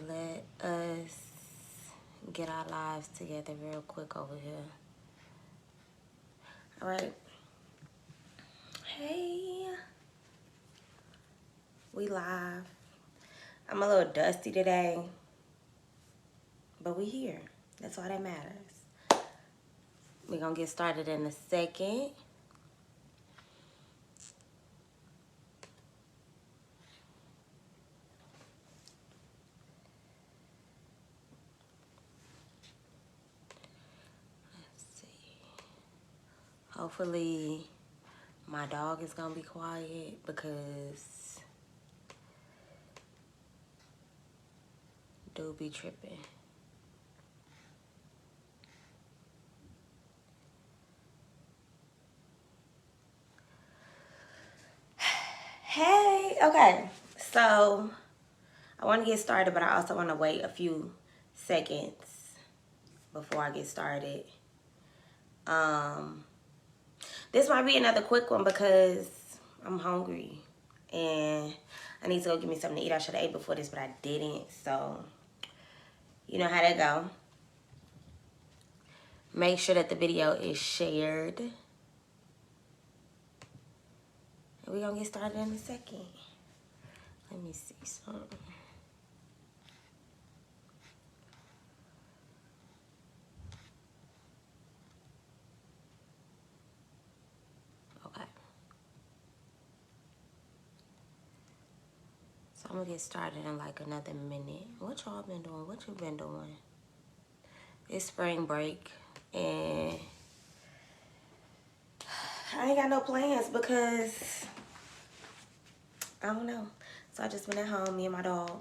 Let us get our lives together real quick over here. All right. Hey. We live. I'm a little dusty today, but we here. That's all that matters. We're going to get started in a second. Hopefully my dog is gonna be quiet because dude be tripping. Hey, okay, so I want to get started, but I also want to wait a few seconds before I get started. This might be another quick one because I'm hungry and I need to go get me something to eat. I should have ate before this, but I didn't. So, you know how that go. Make sure that the video is shared. And we're going to get started in a second. Let me see something. I'm gonna get started in like another minute. What y'all been doing? What you been doing? It's spring break and I ain't got no plans because I don't know. So I just been at home, me and my dog.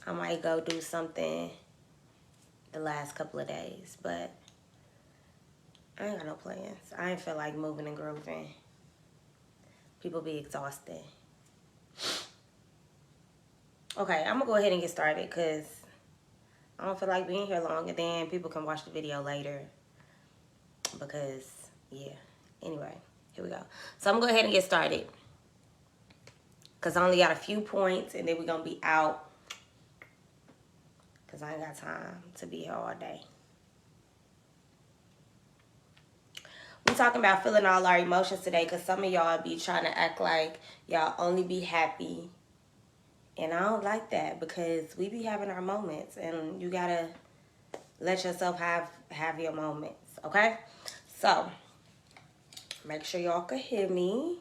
I might go do something the last couple of days, but I ain't got no plans. I ain't feel like moving and grooving. People be exhausted. Okay, I'm gonna go ahead and get started because I don't feel like being here long, and then people can watch the video later because, yeah. Anyway, here we go. So I'm gonna go ahead and get started because I only got a few points, and then we're gonna be out because I ain't got time to be here all day. We're talking about feeling all our emotions today because some of y'all be trying to act like y'all only be happy. And I don't like that because we be having our moments and you gotta let yourself have your moments, okay? So, make sure y'all can hear me.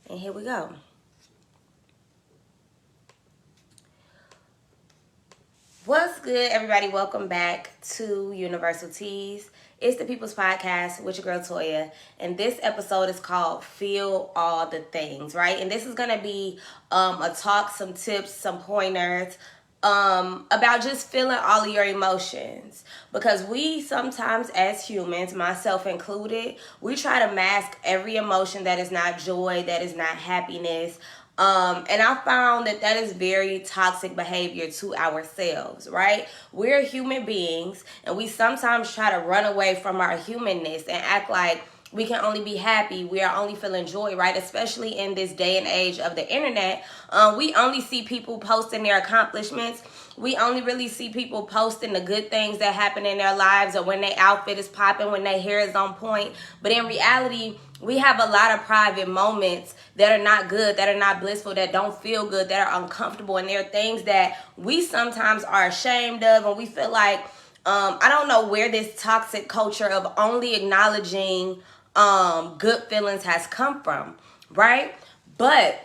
And here we go. What's good, everybody? Welcome back to Universal Teas. It's the People's Podcast with your girl Toya, and this episode is called Feel All the Things, right? And this is gonna be a talk, some tips, some pointers about just feeling all of your emotions, because we sometimes as humans, myself included, we try to mask every emotion that is not joy, that is not happiness. And I found that is very toxic behavior to ourselves, right? We're human beings, and we sometimes try to run away from our humanness and act like we can only be happy. We are only feeling joy, right? Especially in this day and age of the internet. We only see people posting their accomplishments. We only really see people posting the good things that happen in their lives, or when their outfit is popping, when their hair is on point. But in reality, we have a lot of private moments that are not good, that are not blissful, that don't feel good, that are uncomfortable. And there are things that we sometimes are ashamed of, and we feel like, I don't know where this toxic culture of only acknowledging good feelings has come from, right? But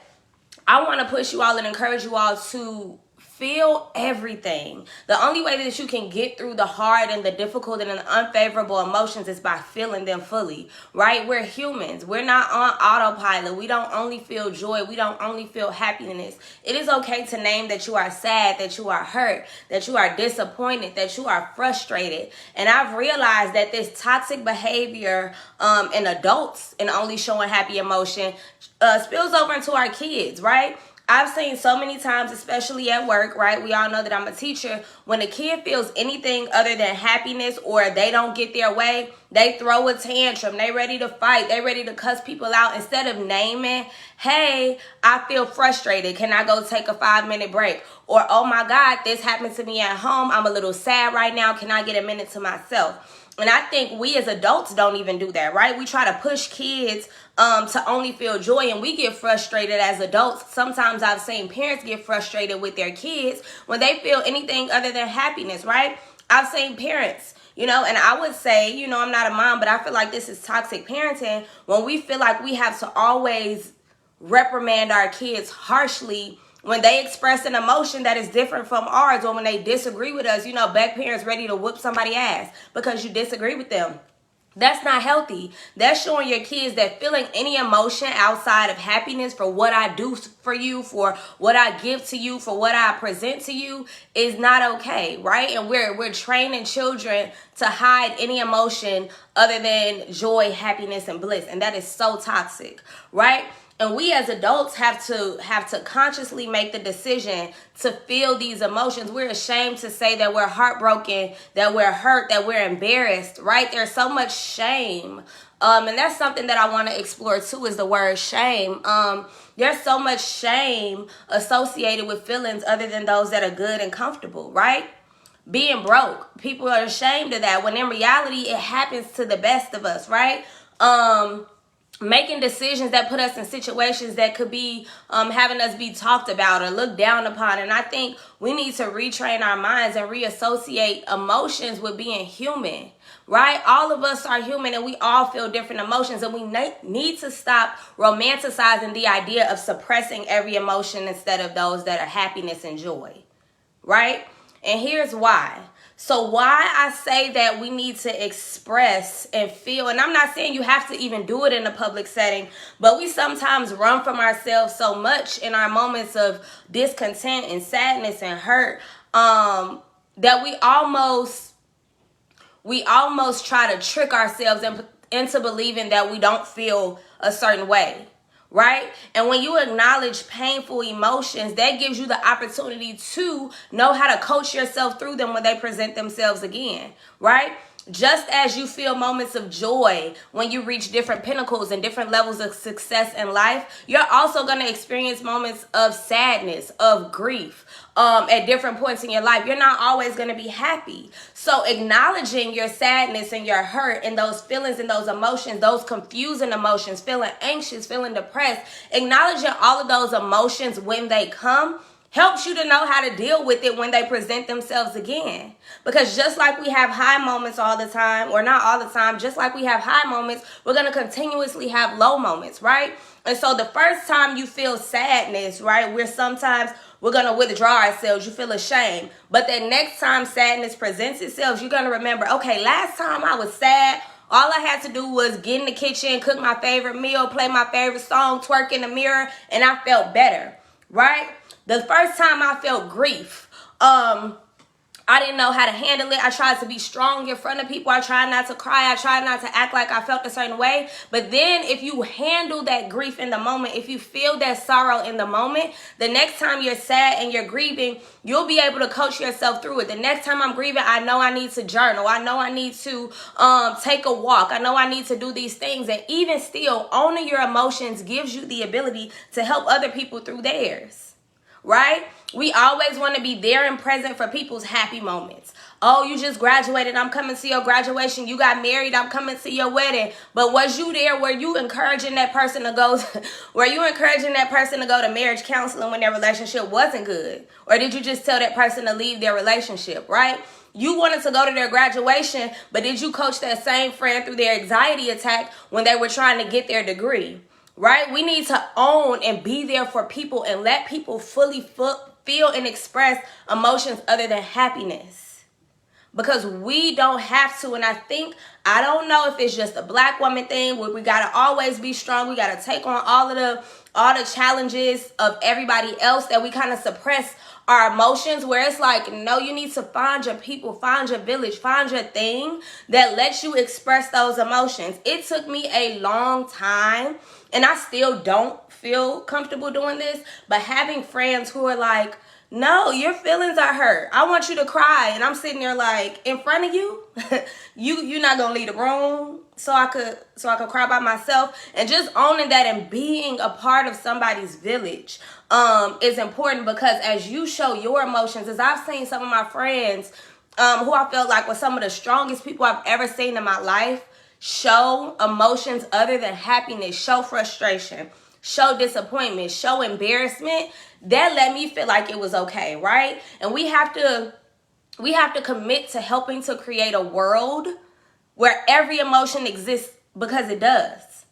I want to push you all and encourage you all to feel everything. The only way that you can get through the hard and the difficult and the unfavorable emotions is by feeling them fully, right? We're humans. We're not on autopilot. We don't only feel joy. We don't only feel happiness. It is okay to name that you are sad, that you are hurt, that you are disappointed, that you are frustrated. And I've realized that this toxic behavior in adults and only showing happy emotion spills over into our kids, right? I've seen so many times, especially at work, right? We all know that I'm a teacher. When a kid feels anything other than happiness or they don't get their way, they throw a tantrum. They ready to fight. They ready to cuss people out instead of naming, hey, I feel frustrated. Can I go take a 5-minute break? Or, oh my God, this happened to me at home. I'm a little sad right now. Can I get a minute to myself? And I think we as adults don't even do that, right? We try to push kids to only feel joy, and we get frustrated as adults. Sometimes I've seen parents get frustrated with their kids when they feel anything other than happiness, right? I've seen parents, and I would say, I'm not a mom, but I feel like this is toxic parenting when we feel like we have to always reprimand our kids harshly when they express an emotion that is different from ours, or when they disagree with us. Black parents ready to whoop somebody's ass because you disagree with them. That's not healthy. That's showing your kids that feeling any emotion outside of happiness for what I do for you, for what I give to you, for what I present to you is not okay, right? And we're training children to hide any emotion other than joy, happiness, and bliss. And that is so toxic, right? And we as adults have to consciously make the decision to feel these emotions. We're ashamed to say that we're heartbroken, that we're hurt, that we're embarrassed, right? There's so much shame. And that's something that I want to explore too, is the word shame. There's so much shame associated with feelings other than those that are good and comfortable, right? Being broke. People are ashamed of that when in reality it happens to the best of us, right? Making decisions that put us in situations that could be having us be talked about or looked down upon. And I think we need to retrain our minds and reassociate emotions with being human, right? All of us are human and we all feel different emotions, and we need to stop romanticizing the idea of suppressing every emotion instead of those that are happiness and joy, right? And here's why. So why I say that we need to express and feel, and I'm not saying you have to even do it in a public setting, but we sometimes run from ourselves so much in our moments of discontent and sadness and hurt that we almost try to trick ourselves into believing that we don't feel a certain way. Right? And when you acknowledge painful emotions, that gives you the opportunity to know how to coach yourself through them when they present themselves again. Right? Just as you feel moments of joy when you reach different pinnacles and different levels of success in life, you're also going to experience moments of sadness, of grief, at different points in your life. You're not always going to be happy. So acknowledging your sadness and your hurt and those feelings and those emotions, those confusing emotions, feeling anxious, feeling depressed, acknowledging all of those emotions when they come helps you to know how to deal with it when they present themselves again. Because just like we have high moments all the time, or not all the time, just like we have high moments, we're going to continuously have low moments, right? And so the first time you feel sadness, right, we're going to withdraw ourselves. You feel ashamed. But the next time sadness presents itself, you're going to remember, okay, last time I was sad, all I had to do was get in the kitchen, cook my favorite meal, play my favorite song, twerk in the mirror, and I felt better, right? The first time I felt grief, I didn't know how to handle it. I tried to be strong in front of people. I tried not to cry. I tried not to act like I felt a certain way. But then if you handle that grief in the moment, if you feel that sorrow in the moment, the next time you're sad and you're grieving, you'll be able to coach yourself through it. The next time I'm grieving, I know I need to journal. I know I need to take a walk. I know I need to do these things. And even still, owning your emotions gives you the ability to help other people through theirs. Right? We always want to be there and present for people's happy moments. Oh, you just graduated. I'm coming to your graduation. You got married. I'm coming to your wedding. But was you there? Were you encouraging that person to go? Were you encouraging that person to go to marriage counseling when their relationship wasn't good? Or did you just tell that person to leave their relationship? Right? You wanted to go to their graduation, but did you coach that same friend through their anxiety attack when they were trying to get their degree? Right? We need to own and be there for people and let people fully feel and express emotions other than happiness. Because we don't have to. And I don't know if it's just a black woman thing where we got to always be strong. We got to take on all the challenges of everybody else, that we kind of suppress our emotions, where it's like, no, you need to find your people, find your village, find your thing that lets you express those emotions. It took me a long time, and I still don't feel comfortable doing this, but having friends who are like, no, your feelings are hurt. I want you to cry. And I'm sitting there like, in front of you, you're not gonna leave the room so I could cry by myself. And just owning that and being a part of somebody's village is important, because as you show your emotions, as I've seen some of my friends who I felt like were some of the strongest people I've ever seen in my life show emotions other than happiness, show frustration, show disappointment, show embarrassment, that let me feel like it was okay, right? And we have to commit to helping to create a world where every emotion exists because it does,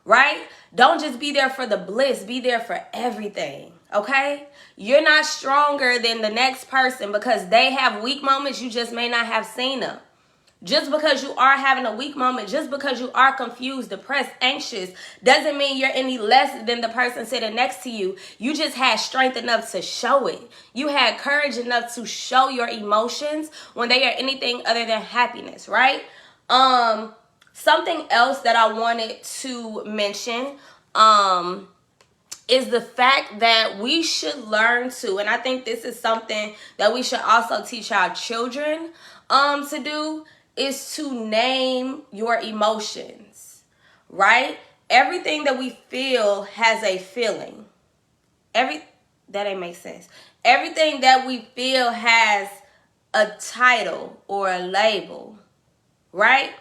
right? Don't just be there for the bliss, be there for everything, okay? You're not stronger than the next person because they have weak moments. You just may not have seen them. Just because you are having a weak moment, just because you are confused, depressed, anxious, doesn't mean you're any less than the person sitting next to you. You just had strength enough to show it. You had courage enough to show your emotions when they are anything other than happiness, right? Something else that I wanted to mention is the fact that we should learn to, and I think this is something that we should also teach our children to do, is to name your emotions, right? Everything that we feel has a feeling. That ain't make sense. Everything that we feel has a title or a label, right?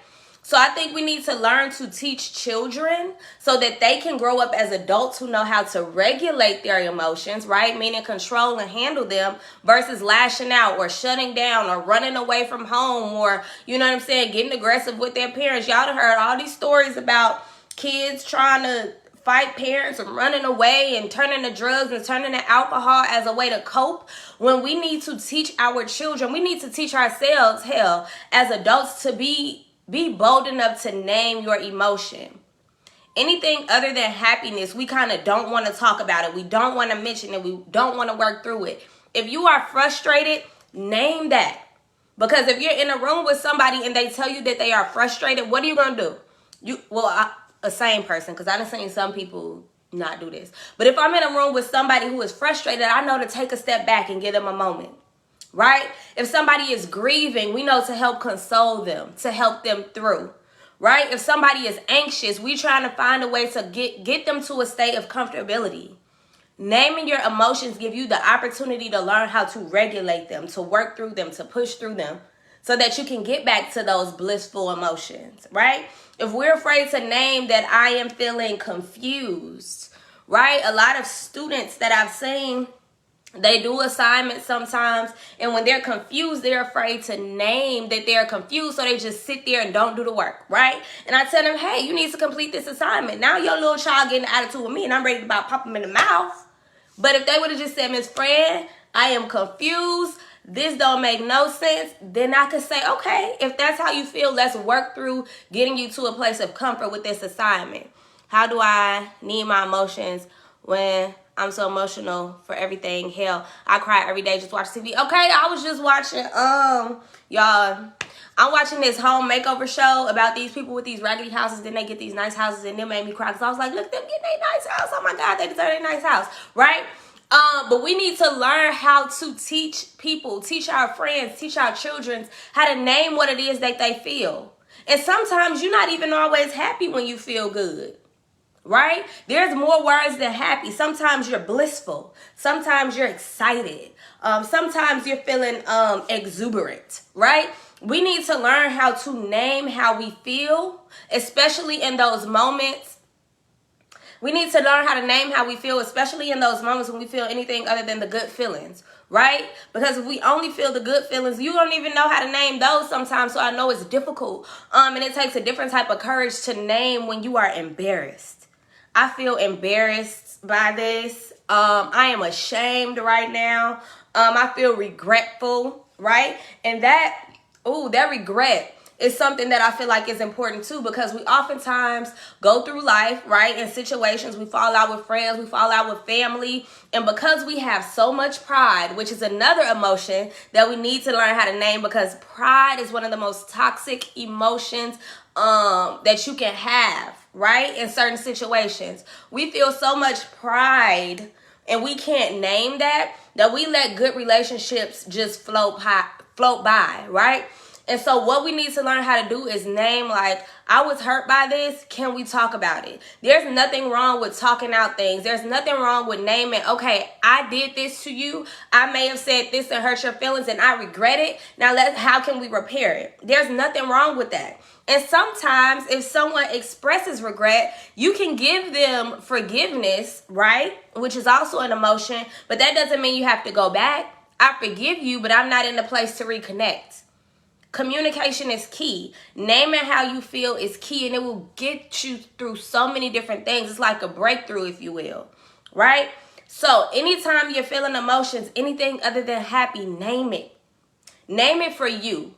So I think we need to learn to teach children so that they can grow up as adults who know how to regulate their emotions, right? Meaning control and handle them versus lashing out or shutting down or running away from home or, you know what I'm saying, getting aggressive with their parents. Y'all done heard all these stories about kids trying to fight parents and running away and turning to drugs and turning to alcohol as a way to cope, when we need to teach our children, we need to teach ourselves, hell, as adults, to be bold enough to name your emotion. Anything other than happiness, we kind of don't want to talk about it. We don't want to mention it. We don't want to work through it. If you are frustrated, name that. Because if you're in a room with somebody and they tell you that they are frustrated, what are you going to do? A sane person, because I've seen some people not do this. But if I'm in a room with somebody who is frustrated, I know to take a step back and give them a moment. Right? If somebody is grieving, we know to help console them, to help them through. Right? If somebody is anxious, we trying to find a way to get them to a state of comfortability. Naming your emotions give you the opportunity to learn how to regulate them, to work through them, to push through them, so that you can get back to those blissful emotions, right? If we're afraid to name that I am feeling confused, right? A lot of students that I've seen, they do assignments sometimes, and when they're confused, they're afraid to name that they're confused, so they just sit there and don't do the work, right? And I tell them, hey, you need to complete this assignment. Now your little child getting an attitude with me, and I'm ready to about pop them in the mouth. But if they would have just said, Miss Fran, I am confused, this don't make no sense, then I could say, okay, if that's how you feel, let's work through getting you to a place of comfort with this assignment. How do I need my emotions when I'm so emotional for everything? Hell, I cry every day just watch TV. Okay, I was just watching, y'all, I'm watching this home makeover show about these people with these raggedy houses. Then they get these nice houses, and it made me cry because I was like, look, them getting a nice house. Oh my God, they deserve a nice house, right? But we need to learn how to teach people, teach our friends, teach our children how to name what it is that they feel. And sometimes you're not even always happy when you feel good. Right? There's more words than happy. Sometimes you're blissful. Sometimes you're excited. Sometimes you're feeling exuberant, right? We need to learn how to name how we feel, especially in those moments. We need to learn how to name how we feel, especially in those moments when we feel anything other than the good feelings, right? Because if we only feel the good feelings, you don't even know how to name those sometimes. So I know it's difficult. And it takes a different type of courage to name when you are embarrassed. I feel embarrassed by this. I am ashamed right now. I feel regretful, right? And that regret is something that I feel like is important too, because we oftentimes go through life, right, in situations, we fall out with friends, we fall out with family, and because we have so much pride, which is another emotion that we need to learn how to name, because pride is one of the most toxic emotions that you can have, right? In certain situations. We feel so much pride and we can't name that we let good relationships just float by, right? And so what we need to learn how to do is name, like, I was hurt by this. Can we talk about it? There's nothing wrong with talking out things. There's nothing wrong with naming, okay, I did this to you. I may have said this and hurt your feelings and I regret it. Now how can we repair it? There's nothing wrong with that. And sometimes if someone expresses regret, you can give them forgiveness, right? Which is also an emotion, but that doesn't mean you have to go back. I forgive you, but I'm not in the place to reconnect. Communication is key. Naming how you feel is key, and it will get you through so many different things. It's like a breakthrough, if you will, right? So anytime you're feeling emotions, anything other than happy, name it. Name it for you.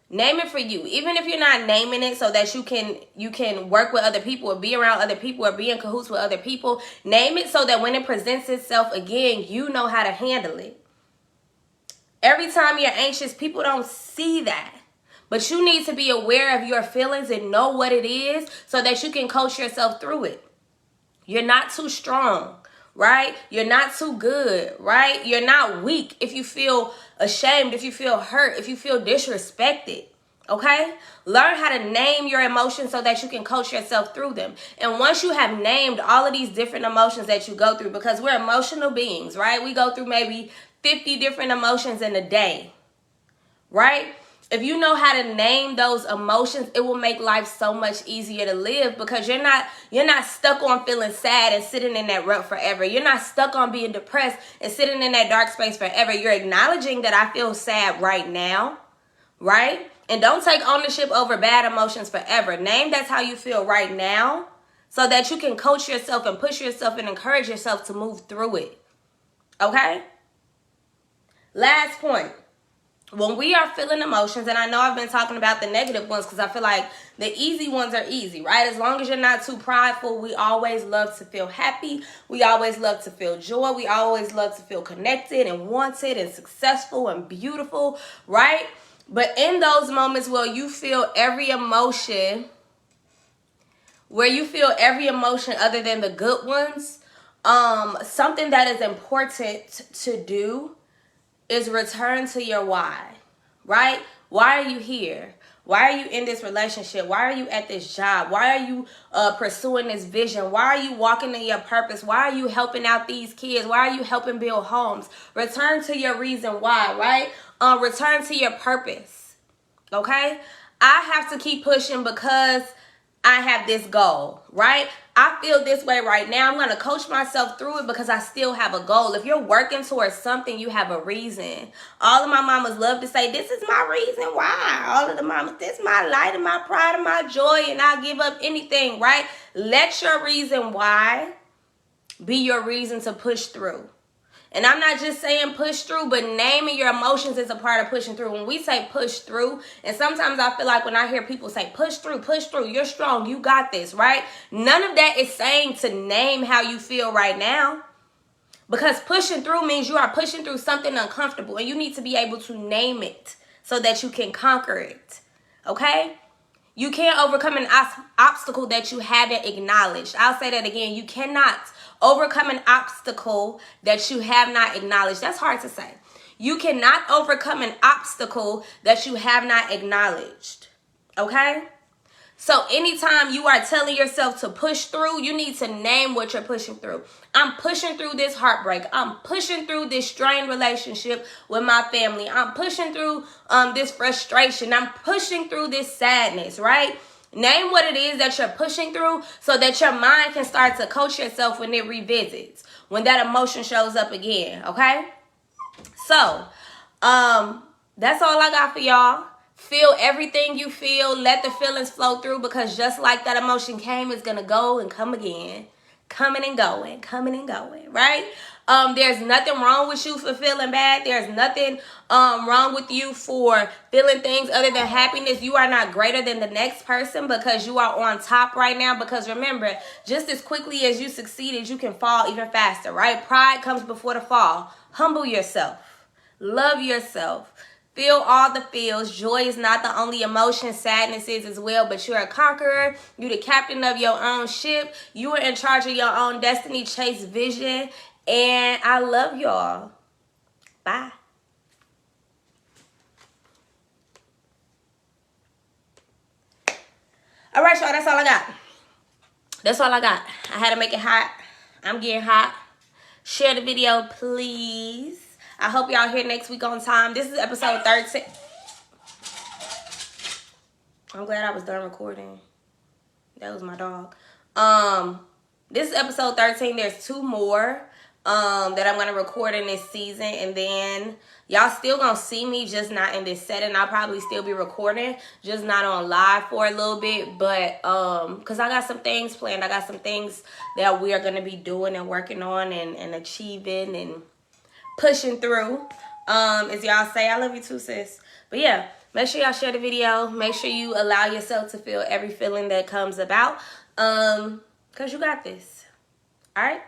Name it for you. Even if you're not naming it so that you can work with other people or be around other people or be in cahoots with other people, name it so that when it presents itself again, you know how to handle it. Every time you're anxious, people don't see that. But you need to be aware of your feelings and know what it is so that you can coach yourself through it. You're not too strong, right? You're not too good, right? You're not weak if you feel ashamed, if you feel hurt, if you feel disrespected, okay? Learn how to name your emotions so that you can coach yourself through them. And once you have named all of these different emotions that you go through, because we're emotional beings, right? We go through maybe 50 different emotions in a day, right? If you know how to name those emotions, it will make life so much easier to live because you're not stuck on feeling sad and sitting in that rut forever. You're not stuck on being depressed and sitting in that dark space forever. You're acknowledging that I feel sad right now, right? And don't take ownership over bad emotions forever. Name that's how you feel right now so that you can coach yourself and push yourself and encourage yourself to move through it, okay? Last point. When we are feeling emotions, and I know I've been talking about the negative ones because I feel like the easy ones are easy, right? As long as you're not too prideful, we always love to feel happy. We always love to feel joy. We always love to feel connected and wanted and successful and beautiful, right? But in those moments where you feel every emotion, other than the good ones, something that is important to do is return to your why, right? Why are you here? Why are you in this relationship? Why are you at this job? Why are you pursuing this vision? Why are you walking in your purpose? Why are you helping out these kids? Why are you helping build homes? Return to your reason why, right? Return to your purpose, okay? I have to keep pushing because I have this goal, right? I feel this way right now. I'm going to coach myself through it because I still have a goal. If you're working towards something, you have a reason. All of my mamas love to say, this is my reason why. All of the mamas, this is my light and my pride and my joy, and I'll give up anything, right? Let your reason why be your reason to push through. And I'm not just saying push through, but naming your emotions is a part of pushing through. When we say push through, and sometimes I feel like when I hear people say push through, you're strong, you got this, right? None of that is saying to name how you feel right now. Because pushing through means you are pushing through something uncomfortable, and you need to be able to name it so that you can conquer it, okay? You can't overcome an obstacle that you haven't acknowledged. I'll say that again. You cannot overcome an obstacle that you have not acknowledged. That's hard to say. You cannot overcome an obstacle that you have not acknowledged. Okay? So anytime you are telling yourself to push through, you need to name what you're pushing through. I'm pushing through this heartbreak. I'm pushing through this strained relationship with my family. I'm pushing through this frustration. I'm pushing through this sadness, right? Name what it is that you're pushing through so that your mind can start to coach yourself when it revisits, when that emotion shows up again, okay? So, that's all I got for y'all. Feel everything you feel. Let the feelings flow through because just like that emotion came, it's going to go and come again. Coming and going, right? There's nothing wrong with you for feeling bad. There's nothing wrong with you for feeling things other than happiness. You are not greater than the next person because you are on top right now. Because remember, just as quickly as you succeeded, you can fall even faster, right? Pride comes before the fall. Humble yourself. Love yourself. Feel all the feels. Joy is not the only emotion. Sadness is as well. But you're a conqueror. You're the captain of your own ship. You are in charge of your own destiny. Chase vision. And I love y'all. Bye. All right, y'all. That's all I got. That's all I got. I had to make it hot. I'm getting hot. Share the video, please. I hope y'all here next week on time. This is episode 13. I'm glad I was done recording. That was my dog. This is episode 13. There's 2 more that I'm gonna record in this season, and then y'all still gonna see me, just not in this setting. I'll probably still be recording, just not on live for a little bit. But because I got some things planned. I got some things that we are gonna be doing and working on and achieving and pushing through. As y'all say, I love you too, sis. But yeah, make sure y'all share the video. Make sure you allow yourself to feel every feeling that comes about. Because you got this. All right?